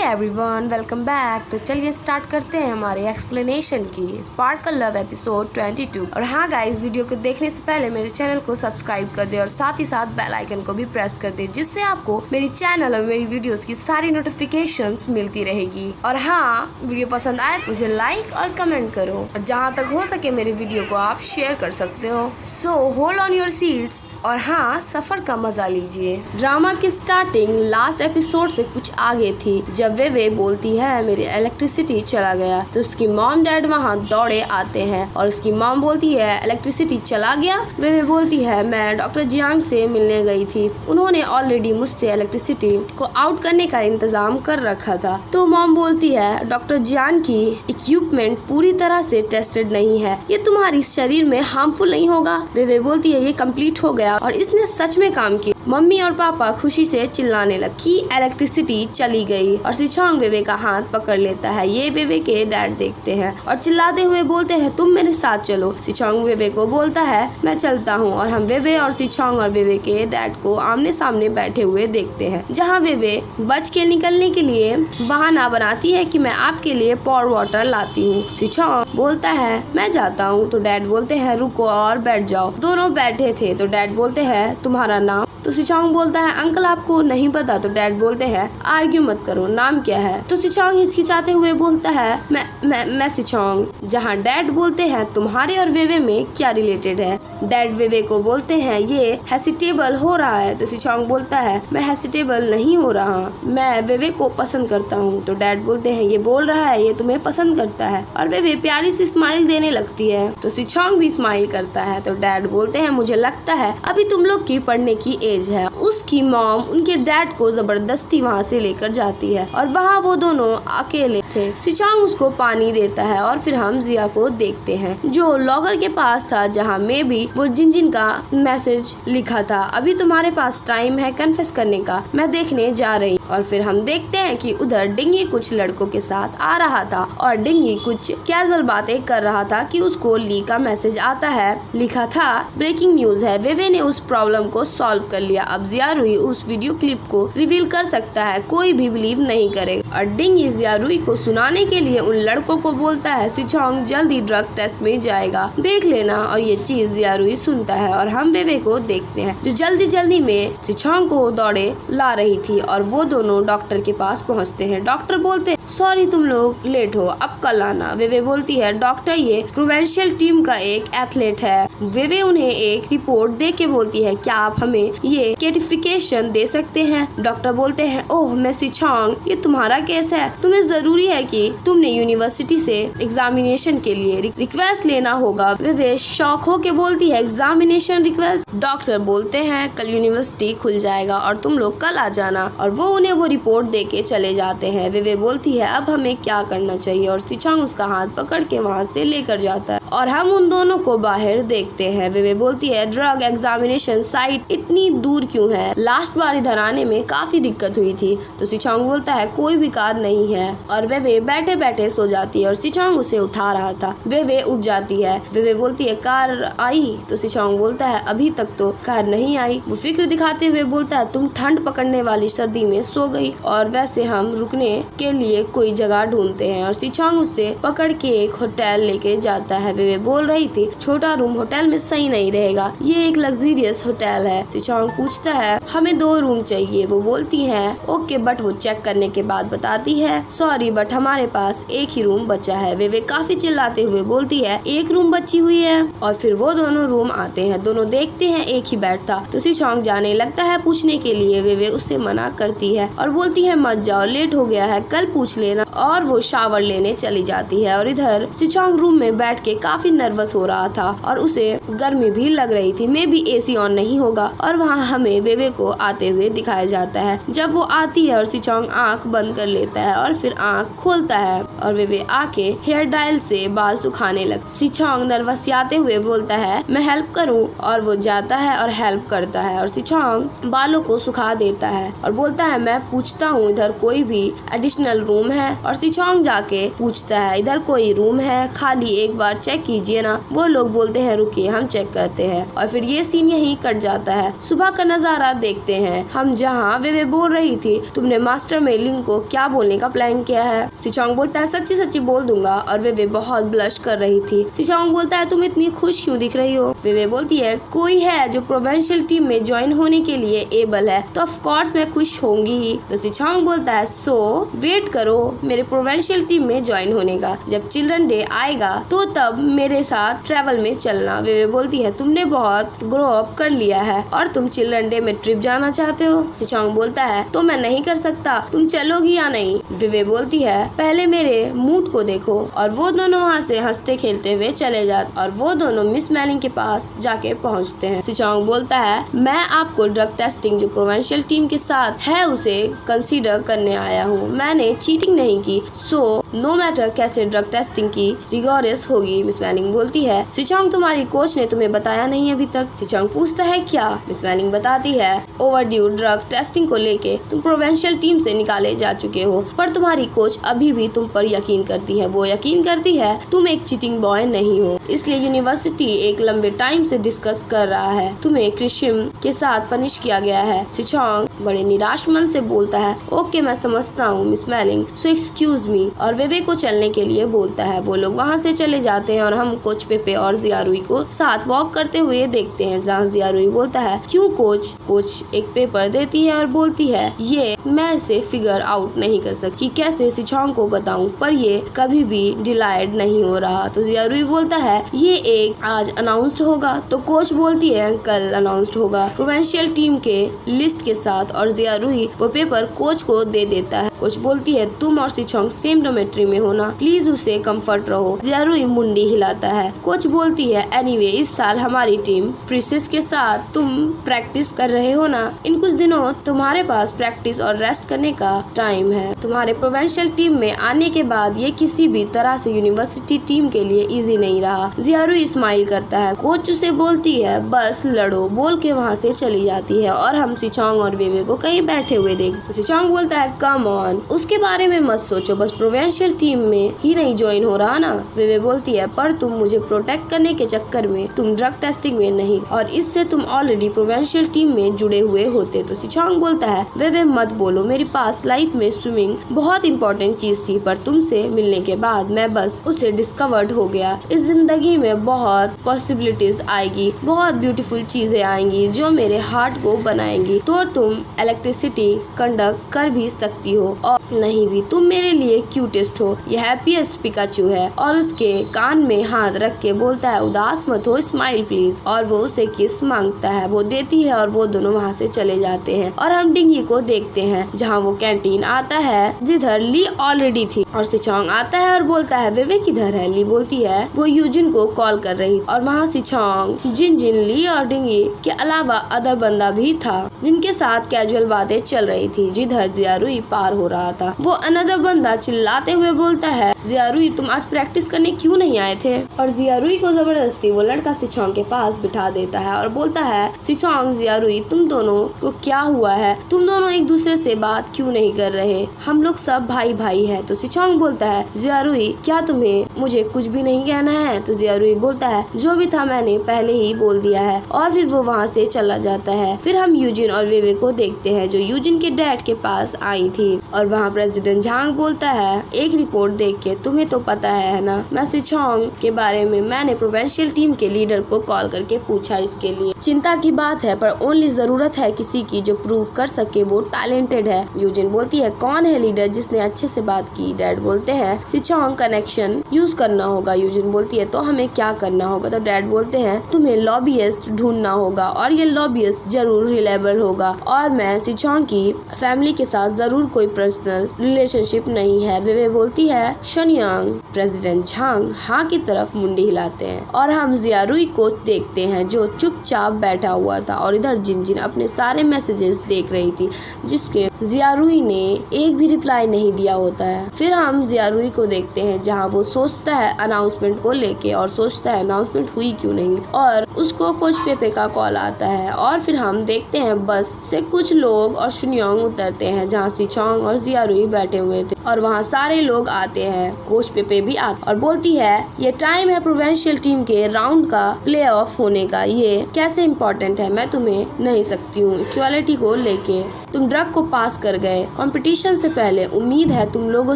Everyone, welcome back. तो चलिए start करते हैं हमारे एक्सप्लेनेशन की स्पार्कल लव एपिसोड 22। और हाँ गाइस, वीडियो को देखने से पहले मेरे चैनल को सब्सक्राइब कर दे और साथ ही साथ बेल आइकन को भी प्रेस कर दे, जिससे आपको मेरी चैनल और मेरी वीडियोस की सारी नोटिफिकेशंस मिलती रहेगी। और हाँ, वीडियो पसंद आए मुझे लाइक और कमेंट करो, और जहाँ तक हो सके मेरी वीडियो को आप शेयर कर सकते हो। So hold on your seats और हाँ, सफर का मजा लीजिए। ड्रामा की स्टार्टिंग लास्ट एपिसोड से कुछ आगे थी, जब वे बोलती है मेरी इलेक्ट्रिसिटी चला गया, तो उसकी मॉम डैड वहाँ दौड़े आते हैं और उसकी मॉम बोलती है इलेक्ट्रिसिटी चला गया। वे बोलती है मैं डॉक्टर जियांग से मिलने गई थी, उन्होंने ऑलरेडी मुझसे इलेक्ट्रिसिटी को आउट करने का इंतजाम कर रखा था। तो मॉम बोलती है डॉक्टर जियांग की इक्विपमेंट पूरी तरह से टेस्टेड नहीं है, ये तुम्हारी शरीर में हार्मफुल नहीं होगा। वे बोलती है ये कंप्लीट हो गया और इसने सच में काम किया। मम्मी और पापा खुशी से चिल्लाने लगी, इलेक्ट्रिसिटी चली गई। और सिचोंग वेवे का हाथ पकड़ लेता है। ये वेवे के डैड देखते हैं और चिल्लाते हुए बोलते हैं तुम मेरे साथ चलो। सिचोंग वेवे को बोलता है मैं चलता हूँ, और हम वेवे और सिचोंग और वेवे के डैड को आमने सामने बैठे हुए देखते हैं, जहाँ वेवे बच के निकलने के लिए बहाना बनाती है कि मैं आपके लिए पॉर वाटर लाती हूँ। सिचोंग बोलता है मैं जाता हूँ, तो डैड बोलते हैं रुको और बैठ जाओ। दोनों बैठे थे तो डैड बोलते हैं तुम्हारा नाम? तो सिचोंग बोलता है अंकल आपको नहीं पता? तो डैड बोलते हैं आर्ग्यू मत करो, नाम क्या है? तो सिचोंग हिचकिचाते हुए बोलता है मैं सिचोंग। जहाँ डैड बोलते हैं तुम्हारे और वेवे में क्या रिलेटेड है? डैड वेवे को बोलते हैं ये हेसिटेबल हो रहा है। तो सिचोंग बोलता है मैं हेसिटेबल नहीं हो रहा, मैं वेवे को पसंद करता हूँ। तो डैड बोलते हैं ये बोल रहा है ये तुम्हें पसंद करता है, और वेवे प्यारी सी स्माइल देने लगती है। तो सिचोंग भी स्माइल करता है। तो डैड बोलते हैं मुझे लगता है अभी तुम लोग की पढ़ने की एज है। उसकी मॉम उनके डैड को जबरदस्ती वहाँ से लेकर जाती है और वहाँ वो दोनों अकेले थे। सिचोंग उसको पानी देता है और फिर हम जिया को देखते हैं जो लॉगर के पास था, जहाँ में भी वो जिन का मैसेज लिखा था अभी तुम्हारे पास टाइम है कन्फेस करने का, मैं देखने जा रही। और फिर हम देखते हैं कि उधर डिंगी कुछ लड़कों के साथ आ रहा था और डिंगी कुछ कैजुअल बातें कर रहा था कि उसको ली का मैसेज आता है, लिखा था ब्रेकिंग न्यूज है, वेवे ने उस प्रॉब्लम को सॉल्व कर लिया। अब जियारुई उस वीडियो क्लिप को रिवील कर सकता है, कोई भी बिलीव नहीं करेगा। और डिंगी जियारुई को सुनाने के लिए उन लड़कों को बोलता है सिचोंग जल्दी ड्रग टेस्ट में जाएगा, देख लेना। और ये चीज जियारुई सुनता है और हम वेवे को देखते हैं जो जल्दी में सिचोंग को दौड़े ला रही थी, और वो दोनों डॉक्टर के पास पहुंचते हैं। डॉक्टर बोलते सॉरी तुम लोग लेट हो, अब कल आना। वेवे बोलती है डॉक्टर ये प्रोविंशियल टीम का एक एथलीट है। वेवे उन्हें एक रिपोर्ट दे के बोलती है क्या आप हमें ये सर्टिफिकेशन दे सकते हैं? डॉक्टर बोलते हैं ओह मैं सिचोंग, ये तुम्हारा केस है, तुम्हें जरूरी है कि तुमने यूनिवर्सिटी से एग्जामिनेशन के लिए रिक्वेस्ट लेना होगा। वेवे शॉक होके बोलती है एग्जामिनेशन रिक्वेस्ट? डॉक्टर बोलते हैं कल यूनिवर्सिटी खुल जाएगा और तुम लोग कल आ जाना, और वो उन्हें वो रिपोर्ट दे के चले जाते हैं। वेवे बोलती है अब हमें क्या करना चाहिए, और सिचोंग उसका हाथ पकड़ के वहाँ से लेकर जाता है और हम उन दोनों को बाहर देखते हैं। वेवे बोलती है ड्रग एग्जामिनेशन साइट इतनी दूर क्यों है? लास्ट बार इधर आने में काफी दिक्कत हुई थी। तो सिचोंग बोलता है कोई भी कार नहीं है, और वेवे बैठे बैठे सो जाती है और सिचोंग उसे उठा रहा था। वेवे उठ जाती है। वेवे बोलती है कार आई? तो सिचोंग बोलता है अभी तक तो कार नहीं आई। वो फिक्र दिखाते हुए बोलता है तुम ठंड पकड़ने वाली सर्दी में सो गई, और वैसे हम रुकने के लिए कोई जगह ढूंढते हैं। और सिचोंग उसे पकड़ के एक होटल लेके जाता है। वेवे बोल रही थी छोटा रूम होटल में सही नहीं रहेगा, ये एक लग्जरियस होटल है। सिचोंग पूछता है हमें 2 रूम चाहिए। वो बोलती है ओके, बट वो चेक करने के बाद बताती है सॉरी बट हमारे पास एक ही रूम बचा है। वेवे काफी चिल्लाते हुए बोलती है एक रूम बची हुई है, और फिर वो दोनों रूम आते हैं। दोनों देखते हैं एक ही बेड था। तो सिचोंग जाने लगता है पूछने के लिए। वेवे उससे मना करती है और बोलती है मत जाओ, लेट हो गया है, कल पूछ लेना। और वो शावर लेने चली जाती है। और इधर सिचोंग रूम में बैठ के काफी नर्वस हो रहा था और उसे गर्मी भी लग रही थी, मे बी एसी ऑन नहीं होगा। और वहाँ हमें वेवे को आते हुए दिखाया जाता है। जब वो आती है और सिचोंग आंख बंद कर लेता है और फिर आंख खोलता है और वेवे आके हेयर ड्रायल से बाल सुखाने लग। सिचोंग नर्वसियाते हुए बोलता है मैं हेल्प करूं, और वो जाता है और हेल्प करता है और सिचोंग बालों को सुखा देता है और बोलता है मैं पूछता हूँ इधर कोई भी एडिशनल रूम है? और सिचोंग जाके पूछता है इधर कोई रूम है खाली, एक बार चेक कीजिए ना। वो लोग बोलते हैं रुकिए हम चेक करते हैं, और फिर ये सीन यहीं कट जाता है। सुबह सुबह का नजारा देखते हैं हम, जहाँ वे बोल रही थी तुमने मास्टर में लिंग को क्या बोलने का प्लान किया है। सिचोंग बोलता है सच्ची सच्ची बोल दूंगा, और वे बहुत ब्लश कर रही थी। सिचोंग बोलता है तुम इतनी खुश क्यों दिख रही हो। वे बोलती है कोई है जो प्रोविंशियल टीम में ज्वाइन होने के लिए एबल है तो ऑफ कोर्स मैं खुश होंगी ही। तो सिचोंग बोलता है सो वेट करो मेरे प्रोविंशियल टीम में ज्वाइन होने का, जब चिल्ड्रन डे आएगा तो तब मेरे साथ ट्रैवल में चलना। वे बोलती है तुमने बहुत ग्रो अप कर लिया है और तुम चिल्ड्रन डे में ट्रिप जाना चाहते हो। सिचोंग बोलता है तो मैं नहीं कर सकता, तुम चलोगी या नहीं। वे बोलती है पहले मेरे मूड को देखो, और वो दोनों वहाँ से हंसते खेलते हुए चले जाते और वो दोनों मिस मैलिंग के पास जाके पहुँचते हैं। सिचोंग बोलता है मैं आपको ड्रग टेस्टिंग जो प्रोविंशियल टीम के साथ है उसे कंसीडर करने आया हूँ, मैंने चीटिंग नहीं की, सो नो मैटर कैसे ड्रग टेस्टिंग की रिगोरस होगी। मिस मैलिंग बोलती है सिचोंग तुम्हारी कोच ने तुम्हें बताया नहीं अभी तक। सिचोंग पूछता है क्या। मिस मैलिंग बताती है ओवरड्यू ड्रग टेस्टिंग को लेके तुम प्रोविंशियल टीम से निकाले जा चुके हो, पर तुम्हारी कोच अभी भी तुम पर यकीन करती है। वो यकीन करती है तुम एक चीटिंग बॉय नहीं हो, इसलिए यूनिवर्सिटी एक लंबे टाइम से डिस्कस कर रहा है तुम्हें क्रिशिम के साथ पनिश किया गया है। सिचोंग बड़े निराश मन से बोलता है ओके मैं समझता हूँ miss mailing, so excuse me, और वेवे को चलने के लिए बोलता है। वो लोग वहाँ से चले जाते हैं और हम कोच पेपे और जियारुई को साथ वॉक करते हुए देखते हैं, जहाँ जियारुई बोलता है क्यों कोच। कोच एक पेपर देती है और बोलती है ये मैं इसे फिगर आउट नहीं कर सकती कैसे सिचोंग को बताऊं, पर ये कभी भी डिलाइड नहीं हो रहा। तो जियारुई बोलता है ये एक आज अनाउंस्ड होगा। तो कोच बोलती है कल अनाउंस्ड होगा प्रोविंशियल टीम के लिस्ट के साथ, और जियारुई वो पेपर कोच को दे देता है। कोच बोलती है तुम और सिचोंग सेम डोमेट्री में हो ना, प्लीज उसे कंफर्ट रहो। जियारुई मुंडी हिलाता है। कोच बोलती है एनीवे इस साल हमारी टीम प्रिंसेस के साथ तुम प्रैक्टिस कर रहे हो ना, इन कुछ दिनों तुम्हारे पास प्रैक्टिस और रेस्ट करने का टाइम है। तुम्हारे प्रोविंशियल टीम में आने के बाद ये किसी भी तरह से यूनिवर्सिटी टीम के लिए इजी नहीं रहा। जियारुई स्माइल करता है। कोच उसे बोलती है बस लड़ो बोल के वहाँ से चली जाती है और हम सिचोंग और वेवे को कहीं बैठे हुए देख। तो सिचोंग बोलता है कम ऑन उसके बारे में मत सोचो, बस प्रोविंशियल टीम में ही नहीं ज्वाइन हो रहा ना। वेवे बोलती है पर तुम मुझे प्रोटेक्ट करने के चक्कर में तुम ड्रग टेस्टिंग में नहीं, और इससे तुम ऑलरेडी प्रोविंशियल टीम में जुड़े हुए होते। तो सिचोंग बोलता है वेवे मत बोलो, मेरी पास लाइफ में स्विमिंग बहुत इंपॉर्टेंट चीज थी, पर तुमसे मिलने के बाद मैं बस उसे डिस्कवर्ड हो गया। इस जिंदगी में बहुत पॉसिबिलिटीज आएगी, बहुत ब्यूटीफुल चीजें आएंगी जो मेरे हार्ट को बनाएंगी। तो तुम इलेक्ट्रिसिटी कंडक्ट कर भी सकती हो और नहीं भी, तुम मेरे लिए क्यूटेस्ट हो। ये हैप्पीएस्ट पिकाचू है, और उसके कान में हाथ रख के बोलता है उदास मत हो, स्माइल प्लीज, और वो उसे किस मांगता है। वो देती है और वो दोनों वहाँ से चले जाते हैं। और हम डिंगी को देखते हैं जहाँ वो कैंटीन आता है जिधर ली ऑलरेडी थी, और सिचोंग आता है और बोलता है वेवे किधर है। ली बोलती है वो यूजिन को कॉल कर रही, और वहाँ सिचोंग जिन ली और डिंगी के अलावा अदर बंदा भी था जिनके साथ कैजुअल बातें चल रही थी जिधर जियारुई पार हो रहा था। वो अनदर बंदा चिल्लाते हुए बोलता है जियारुई तुम आज प्रैक्टिस करने क्यों नहीं आए थे, और जियारुई को जबरदस्ती वो लड़का सिचोंग के पास बिठा देता है और बोलता है सिचोंग जियारुई तुम दोनों को क्या हुआ है, तुम दोनों एक दूसरे से बात क्यों नहीं कर रहे, हम लोग सब भाई भाई है। तो सिचोंग बोलता है जियारुई क्या तुम्हें मुझे कुछ भी नहीं कहना है। तो जियारुई बोलता है जो भी था मैंने पहले ही बोल दिया है, और फिर वो वहाँ से चला जाता है। फिर हम यूजिन और वेवे को देखते हैं जो यूजिन के डैड के पास आई थी, और वहाँ प्रेसिडेंट झांग बोलता है एक रिपोर्ट देख के तुम्हें तो पता है ना, मैं सिचोंग के बारे में मैंने प्रोविंशियल टीम के लीडर को कॉल करके पूछा, इसके लिए चिंता की बात है, पर ओनली जरूरत है किसी की जो प्रूव कर सके वो टैलेंटेड है। यूजिन बोलती है कौन है लीडर जिसने अच्छे से बात की। डैड बोलते हैं सिचोंग कनेक्शन यूज करना होगा। यूजिन बोलती है तो हमें क्या करना होगा। तो डैड बोलते हैं तुम्हें लॉबियस्ट ढूंढना होगा, और ये लॉबियस्ट जरूर रिलायबल होगा, और मैं सिचोंग की फैमिली के साथ जरूर कोई पर्सनल रिलेशनशिप नहीं है। वेवे बोलती है शनियांग। प्रेसिडेंट झांग हाँ की तरफ मुंडी हिलाते हैं, और हम जियारुई को देखते हैं जो चुपचाप बैठा हुआ था, और इधर जिन अपने सारे मैसेजेस देख रही थी जिसके जियारुई ने एक भी रिप्लाई नहीं दिया होता है। फिर हम जियारुई को देखते हैं जहाँ वो सोचता है अनाउंसमेंट को लेके, और सोचता है अनाउंसमेंट हुई क्यों नहीं, और उसको कोच पेपे का कॉल आता है और फिर हम देखते हैं बस से कुछ लोग और शुनियोंग उतरते हैं जहाँ सिचोंग और जियारुई बैठे हुए थे और वहाँ सारे लोग आते हैं। कोच पेपे भी आते और बोलती है ये टाइम है प्रोविंशियल टीम के राउंड का प्ले ऑफ होने का, ये कैसे इम्पोर्टेंट है मैं तुम्हें नहीं सकती हूँ। इक्वालिटी को लेके तुम ड्रग को पास कर गए, कंपटीशन से पहले उम्मीद है तुम लोगों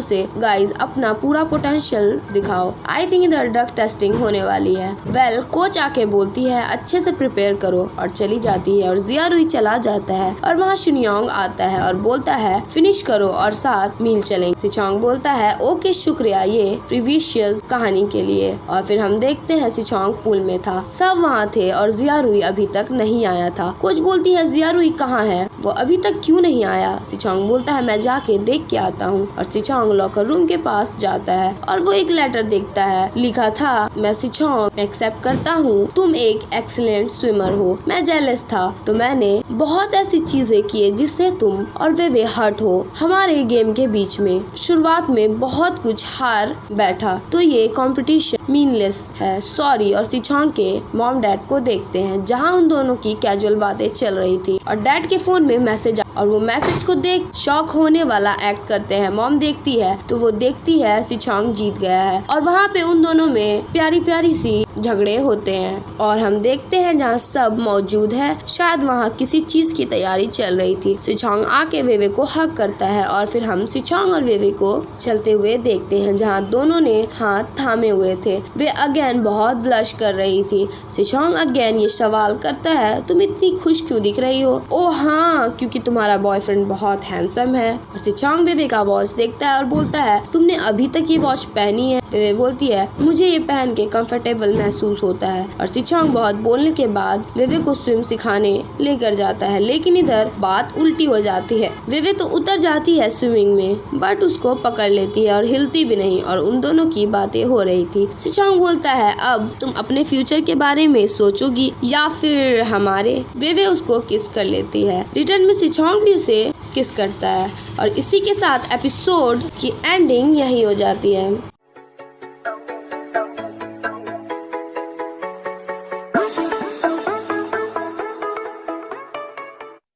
से गाइज अपना पूरा पोटेंशियल दिखाओ। आई थिंक इधर ड्रग टेस्टिंग होने वाली है। वेल कोच आके बोलती है अच्छे से प्रिपेयर करो और चली जाती है और जियारुई चला जाता है और वहाँ शुनियोंग आता है और बोलता है फिनिश करो और साथ मील चलेंगे। सिचोंग बोलता है ओके शुक्रिया ये प्रीवियस कहानी के लिए। और फिर हम देखते हैं सिचोंग पूल में था, सब वहाँ थे और जियारुई अभी तक नहीं आया था। कोच बोलती है जियारुई कहाँ है, वो अभी तक क्यों नहीं आया। सिचोंग बोलता है मैं जाके देख के आता हूँ और सिचोंग लॉकर रूम के पास जाता है और वो एक लेटर देखता है, लिखा था मैं सिचोंग एक्सेप्ट करता हूँ, तुम एक एक्सीलेंट स्विमर हो। मैं जेलस था तो मैंने बहुत ऐसी चीजें की जिससे तुम और वे हर्ट हो। हमारे गेम के बीच में शुरुआत में बहुत कुछ हार बैठा तो ये कंपटीशन मीनलेस है, सॉरी। और सिचोंग के मॉम डैड को देखते हैं जहाँ उन दोनों की कैजुअल बातें चल रही थी और डैड के फोन में मैसेज और वो मैसेज को देख शॉक होने वाला एक्ट करते हैं। मॉम देखती है तो वो देखती है सिचोंग जीत गया है और वहाँ पे उन दोनों में प्यारी प्यारी सी झगड़े होते हैं और हम देखते हैं जहाँ सब मौजूद है, शायद वहाँ किसी चीज की तैयारी चल रही थी। सिचोंग आके वेवे को हक करता है और फिर हम सिचोंग और वेवे को चलते हुए देखते हैं जहाँ दोनों ने हाथ थामे हुए थे। वे अगेन बहुत ब्लश कर रही थी। सिचोंग अगेन ये सवाल करता है तुम इतनी खुश क्यों दिख रही हो। ओ हाँ क्योंकि तुम्हारा बॉयफ्रेंड बहुत हैंडसम है। और सिचोंग वेवे का वॉच देखता है और बोलता है तुमने अभी तक ये वॉच पहनी है। वेवे बोलती है मुझे ये पहन के कंफर्टेबल महसूस होता है। और सिचोंग बहुत बोलने के बाद वेवे को स्विम सिखाने लेकर जाता है, लेकिन इधर बात उल्टी हो जाती है। वेवे तो उतर जाती है स्विमिंग में बट उसको पकड़ लेती है और हिलती भी नहीं और उन दोनों की बातें हो रही थी। सिचोंग बोलता है अब तुम अपने फ्यूचर के बारे में सोचोगी या फिर हमारे। वेवे उसको किस कर लेती है, रिटर्न में सिचोंग भी उसे किस करता है और इसी के साथ एपिसोड की एंडिंग यही हो जाती है।